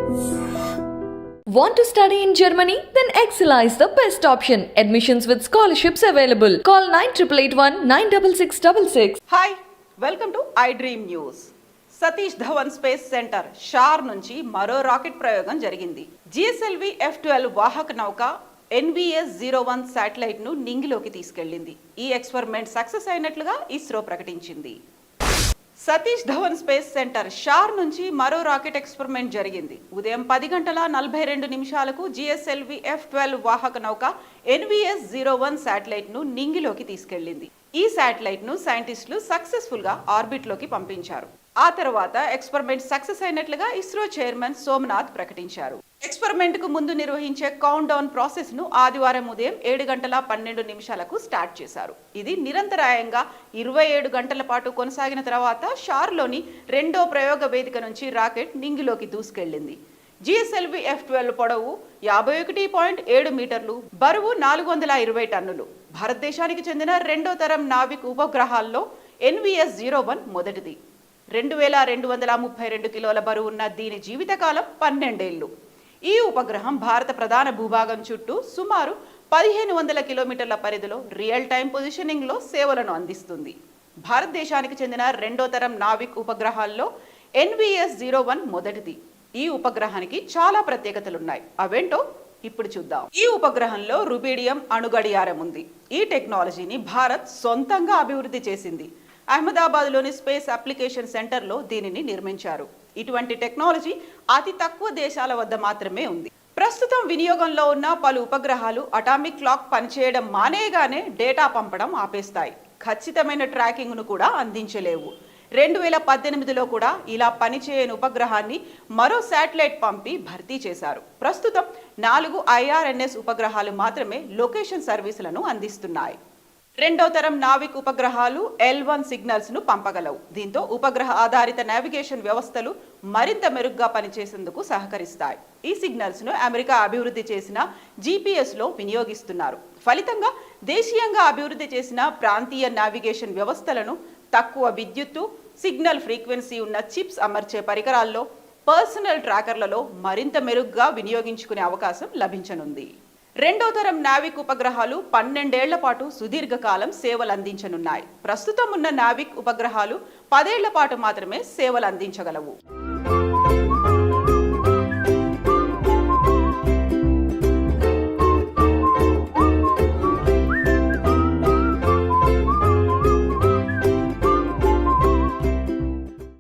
Want to study in Germany? Then Excella is the best option. Admissions with scholarships available. Call 9881 96666. Hi welcome to I dream news. Satish Dhawan space centre SHAR నుంచి మరో rocket ప్రయోగం జరిగింది. GSLV F-12 వాహక నౌక NVS-01 satellite ను నింగిలోకి తీసుకెళ్లింది. ఈ experiment success అయినట్లుగా ఇస్రో ప్రకటించింది. సతీష్ ధవన్ స్పేస్ సెంటర్ షార్ నుంచి మరో రాకెట్ ఎక్స్పెరిమెంట్ జరిగింది. ఉదయం 10:42 జిఎస్ఎల్వి F-12 వాహక నౌక NVS-01 శాటిలైట్ ను నింగిలోకి తీసుకెళ్లింది. ఈ శాటిలైట్ ను సైంటిస్టులు సక్సెస్ఫుల్ గా ఆర్బిట్ లోకి పంపించారు. ఆ తర్వాత ఎక్స్పెరిమెంట్ సక్సెస్ అయినట్లుగా ఇస్రో చైర్మన్ సోమనాథ్ ప్రకటించారు. ఎక్స్పెరిమెంట్ కు ముందు నిర్వహించే కౌంట్ డౌన్ ప్రాసెస్ ను ఆదివారం ఉదయం 7:12 స్టార్ట్ చేశారు. ఇది నిరంతరాయంగా 27 గంటల పాటు కొనసాగిన తర్వాత షార్లోని రెండో ప్రయోగ వేదిక నుంచి రాకెట్ నింగిలోకి దూసుకెళ్లింది. జిఎస్ఎల్వి F-12 పొడవు 51.7 మీటర్లు, బరువు 420 టన్నులు. భారతదేశానికి చెందిన రెండో తరం నావిక్ ఉపగ్రహాల్లో NVS-01 మొదటిది. 2232 కిలోల బరువు ఉన్న దీని జీవితకాలం 12 ఏళ్లు. ఈ ఉపగ్రహం భారత ప్రధాన భూభాగం చుట్టూ సుమారు 1500 కిలోమీటర్ల పరిధిలో రియల్ టైం పొజిషనింగ్ లో సేవలను అందిస్తుంది. భారతదేశానికి చెందిన రెండో తరం నావిక్ ఉపగ్రహాల్లో NVS-01 మొదటిది. ఈ ఉపగ్రహానికి చాలా ప్రత్యేకతలున్నాయి. అవేంటో ఇప్పుడు చూద్దాం. ఈ ఉపగ్రహంలో రుబీడియం అణుగడియారం ఉంది. ఈ టెక్నాలజీని భారత్ సొంతంగా అభివృద్ధి చేసింది. అహ్మదాబాద్లోని స్పేస్ అప్లికేషన్ సెంటర్లో దీనిని నిర్మించారు. ఇటువంటి టెక్నాలజీ అతి తక్కువ దేశాల వద్ద మాత్రమే ఉంది. ప్రస్తుతం వినియోగంలో ఉన్న పలు ఉపగ్రహాలు అటామిక్ క్లాక్ పనిచేయడం మానేయగానే డేటా పంపడం ఆపేస్తాయి. ఖచ్చితమైన ట్రాకింగ్ను కూడా అందించలేవు. 2018లో కూడా ఇలా పనిచేయని ఉపగ్రహాన్ని మరో శాటిలైట్ పంపి భర్తీ చేశారు. ప్రస్తుతం 4 IRNS ఉపగ్రహాలు మాత్రమే లొకేషన్ సర్వీసులను అందిస్తున్నాయి. రెండో తరం నావిక్ ఉపగ్రహాలు L1 సిగ్నల్స్ ను పంపగలవు. దీంతో ఉపగ్రహ ఆధారిత నావిగేషన్ వ్యవస్థలు మరింత మెరుగ్గా పనిచేసేందుకు సహకరిస్తాయి. ఈ సిగ్నల్స్ ను అమెరికా అభివృద్ధి చేసిన GPS లో వినియోగిస్తున్నారు. ఫలితంగా దేశీయంగా అభివృద్ధి చేసిన ప్రాంతీయ నావిగేషన్ వ్యవస్థలను తక్కువ విద్యుత్తు, సిగ్నల్ ఫ్రీక్వెన్సీ ఉన్న చిప్స్ అమర్చే పరికరాల్లో, పర్సనల్ ట్రాకర్లలో మరింత మెరుగ్గా వినియోగించుకునే అవకాశం లభించనుంది. రెండో తరం నావిక్ ఉపగ్రహాలు 12 ఏళ్ల పాటు సుదీర్ఘకాలం సేవలు అందించనున్నాయి. ప్రస్తుతం ఉన్న నావిక్ ఉపగ్రహాలు 10 ఏళ్ల పాటు మాత్రమే సేవలు అందించగలవు.